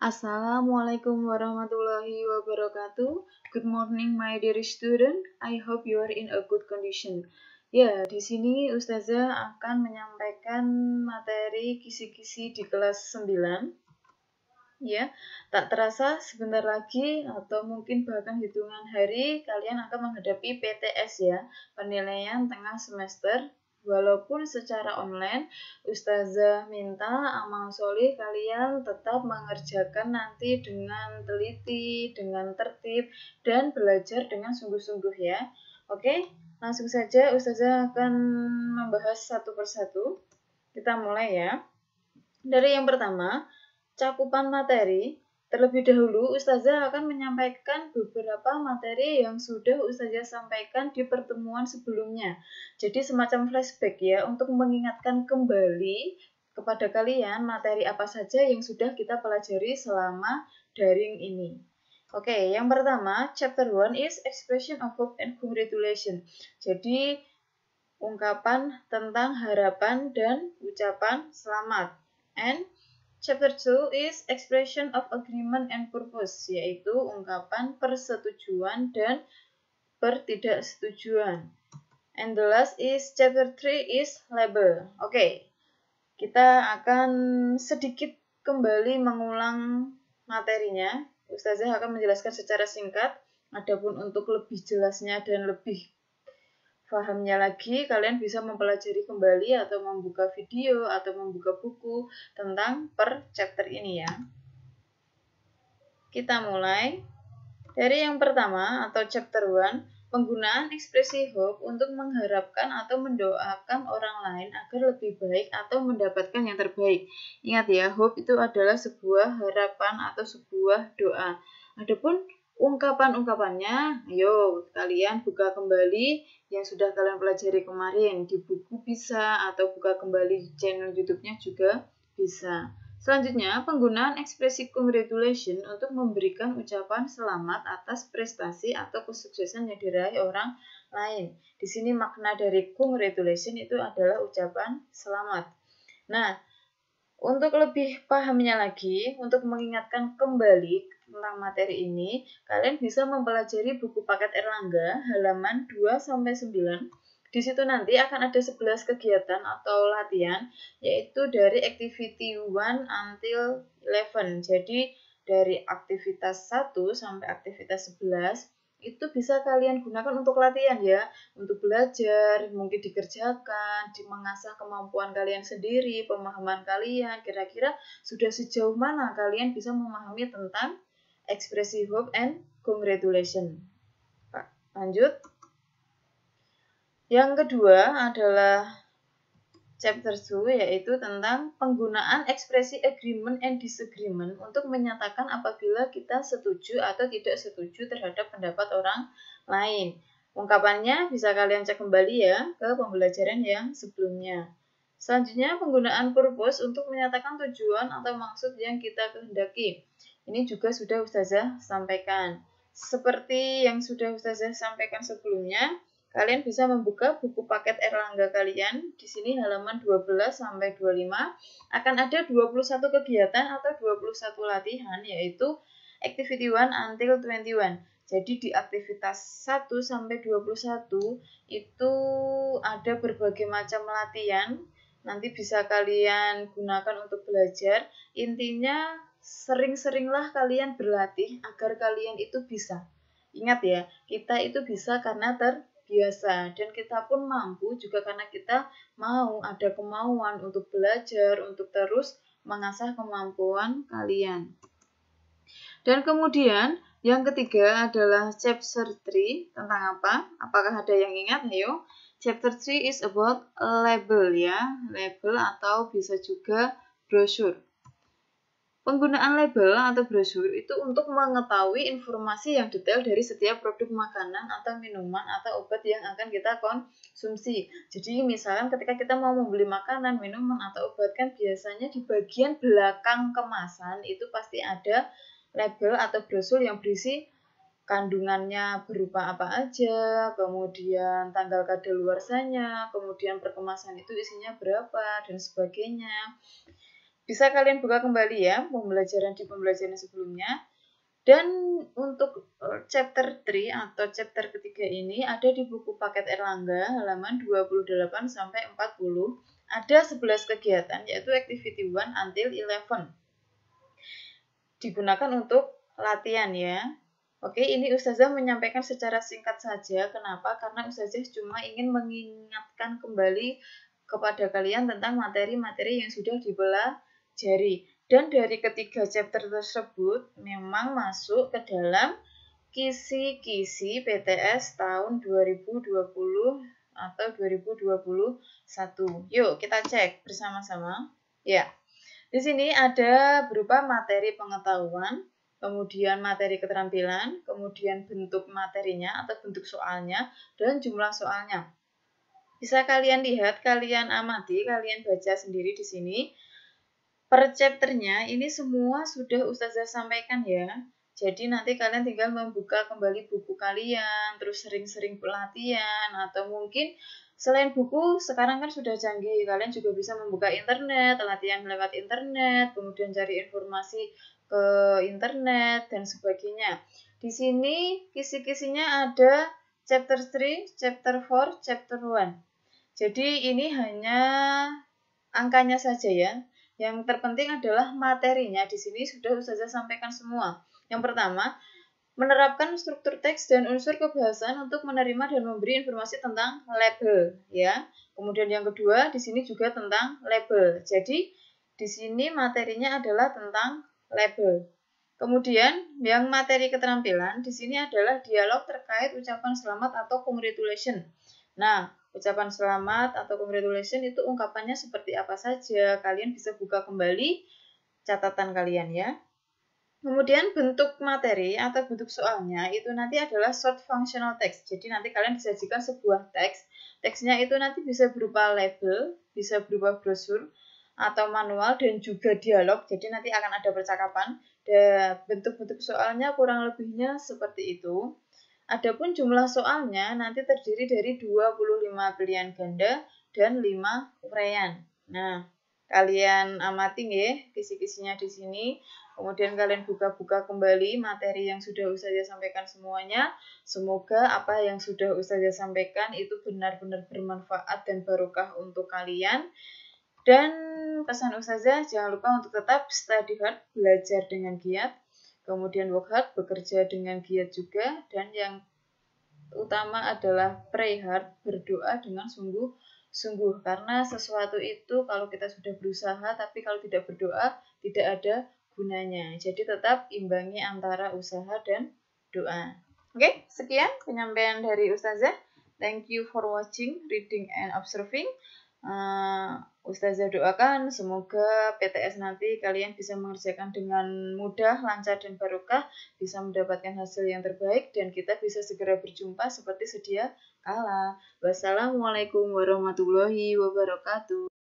Assalamualaikum warahmatullahi wabarakatuh. Good morning my dear student. I hope you are in a good condition. Ya, di sini Ustazah akan menyampaikan materi kisi-kisi di kelas 9. Ya, tak terasa sebentar lagi atau mungkin bahkan hitungan hari kalian akan menghadapi PTS ya, penilaian tengah semester. Walaupun secara online, Ustazah minta amal solih kalian tetap mengerjakan nanti dengan teliti, dengan tertib, dan belajar dengan sungguh-sungguh ya. Oke, langsung saja Ustazah akan membahas satu persatu. Kita mulai ya. Dari yang pertama, cakupan materi. Terlebih dahulu, Ustazah akan menyampaikan beberapa materi yang sudah Ustazah sampaikan di pertemuan sebelumnya. Jadi semacam flashback ya, untuk mengingatkan kembali kepada kalian materi apa saja yang sudah kita pelajari selama daring ini. Oke, yang pertama, chapter 1 is expression of hope and congratulation. Jadi, ungkapan tentang harapan dan ucapan selamat. And Chapter 2 is expression of agreement and purpose, yaitu ungkapan persetujuan dan pertidaksetujuan. And the last is chapter 3 is label. Oke, kita akan sedikit kembali mengulang materinya. Ustazah akan menjelaskan secara singkat, adapun untuk lebih jelasnya dan lebih pahamnya lagi, kalian bisa mempelajari kembali atau membuka video atau membuka buku tentang per chapter ini ya. Kita mulai dari yang pertama atau chapter 1, penggunaan ekspresi hope untuk mengharapkan atau mendoakan orang lain agar lebih baik atau mendapatkan yang terbaik. Ingat ya, hope itu adalah sebuah harapan atau sebuah doa. Adapun ungkapan-ungkapannya, ayo kalian buka kembali yang sudah kalian pelajari kemarin di buku bisa, atau buka kembali di channel YouTube-nya juga bisa. Selanjutnya, penggunaan ekspresi congratulation untuk memberikan ucapan selamat atas prestasi atau kesuksesan yang diraih orang lain. Di sini makna dari congratulation itu adalah ucapan selamat. Nah, untuk lebih pahamnya lagi, untuk mengingatkan kembali tentang materi ini, kalian bisa mempelajari buku paket Erlangga halaman 2-9. Di situ nanti akan ada 11 kegiatan atau latihan, yaitu dari activity 1 until 11. Jadi dari aktivitas 1 sampai aktivitas 11 itu bisa kalian gunakan untuk latihan ya, untuk belajar, mungkin dikerjakan, mengasah kemampuan kalian sendiri, pemahaman kalian, kira-kira sudah sejauh mana kalian bisa memahami tentang ekspresi hope and congratulation. Lanjut. Yang kedua adalah chapter 2, yaitu tentang penggunaan ekspresi agreement and disagreement untuk menyatakan apabila kita setuju atau tidak setuju terhadap pendapat orang lain. Ungkapannya bisa kalian cek kembali ya ke pembelajaran yang sebelumnya. Selanjutnya, penggunaan purpose untuk menyatakan tujuan atau maksud yang kita kehendaki. Ini juga sudah Ustazah sampaikan. Seperti yang sudah Ustazah sampaikan sebelumnya, kalian bisa membuka buku paket Erlangga kalian. Di sini halaman 12-25 akan ada 21 kegiatan atau 21 latihan, yaitu activity 1 until 21. Jadi di aktivitas 1-21 itu ada berbagai macam latihan. Nanti bisa kalian gunakan untuk belajar. Intinya sering-seringlah kalian berlatih agar kalian itu bisa. Ingat ya, kita itu bisa karena terbiasa, dan kita pun mampu juga karena kita mau, ada kemauan untuk belajar, untuk terus mengasah kemampuan kalian. Dan kemudian yang ketiga adalah chapter 3, tentang apa? Apakah ada yang ingat? Ayo. Chapter 3 is about label ya, label atau bisa juga brosur. Penggunaan label atau brosur itu untuk mengetahui informasi yang detail dari setiap produk makanan atau minuman atau obat yang akan kita konsumsi. Jadi misalkan ketika kita mau membeli makanan, minuman atau obat, kan biasanya di bagian belakang kemasan itu pasti ada label atau brosur yang berisi kandungannya berupa apa aja, kemudian tanggal kadaluarsanya, kemudian perkemasan itu isinya berapa, dan sebagainya. Bisa kalian buka kembali ya pembelajaran di pembelajaran sebelumnya. Dan untuk chapter 3 atau chapter ketiga ini ada di buku paket Erlangga halaman 28 sampai 40. Ada 11 kegiatan yaitu activity 1 until 11. Digunakan untuk latihan ya. Oke, ini Ustazah menyampaikan secara singkat saja. Kenapa? Karena Ustazah cuma ingin mengingatkan kembali kepada kalian tentang materi-materi yang sudah dipelajari. Dan dari ketiga chapter tersebut memang masuk ke dalam kisi-kisi PTS tahun 2020 atau 2021. Yuk kita cek bersama-sama. Ya, di sini ada berupa materi pengetahuan, kemudian materi keterampilan, kemudian bentuk materinya atau bentuk soalnya, dan jumlah soalnya. Bisa kalian lihat, kalian amati, kalian baca sendiri di sini. Per chapternya ini semua sudah Ustazah sampaikan ya. Jadi nanti kalian tinggal membuka kembali buku kalian, terus sering-sering pelatihan, atau mungkin selain buku sekarang kan sudah canggih, kalian juga bisa membuka internet, latihan lewat internet, kemudian cari informasi ke internet dan sebagainya. Di sini kisi-kisinya ada chapter 3, chapter 4, chapter 1. Jadi ini hanya angkanya saja ya. Yang terpenting adalah materinya. Di sini sudah Ustazah sampaikan semua. Yang pertama, menerapkan struktur teks dan unsur kebahasaan untuk menerima dan memberi informasi tentang label ya. Kemudian yang kedua, di sini juga tentang label. Jadi di sini materinya adalah tentang label. Kemudian yang materi keterampilan di sini adalah dialog terkait ucapan selamat atau congratulation. Nah, ucapan selamat atau congratulation itu ungkapannya seperti apa saja. Kalian bisa buka kembali catatan kalian ya. Kemudian bentuk materi atau bentuk soalnya itu nanti adalah short functional text. Jadi nanti kalian disajikan sebuah teks. Teksnya itu nanti bisa berupa label, bisa berupa brosur, atau manual, dan juga dialog. Jadi nanti akan ada percakapan. Dan bentuk-bentuk soalnya kurang lebihnya seperti itu. Adapun jumlah soalnya nanti terdiri dari 25 pilihan ganda dan 5 uraian. Nah, kalian amati nggih kisi-kisinya di sini. Kemudian kalian buka-buka kembali materi yang sudah Ustazah sampaikan semuanya. Semoga apa yang sudah Ustazah sampaikan itu benar-benar bermanfaat dan barokah untuk kalian. Dan pesan Ustazah, jangan lupa untuk tetap study hard, belajar dengan giat. Kemudian work hard, bekerja dengan giat juga. Dan yang utama adalah pray hard, berdoa dengan sungguh-sungguh. Karena sesuatu itu kalau kita sudah berusaha, tapi kalau tidak berdoa, tidak ada gunanya. Jadi tetap imbangi antara usaha dan doa. Oke, sekian penyampaian dari Ustazah. Thank you for watching, reading, and observing. Ustazah doakan semoga PTS nanti kalian bisa mengerjakan dengan mudah, lancar, dan barokah, bisa mendapatkan hasil yang terbaik, dan kita bisa segera berjumpa seperti sedia kala. Wassalamualaikum warahmatullahi wabarakatuh.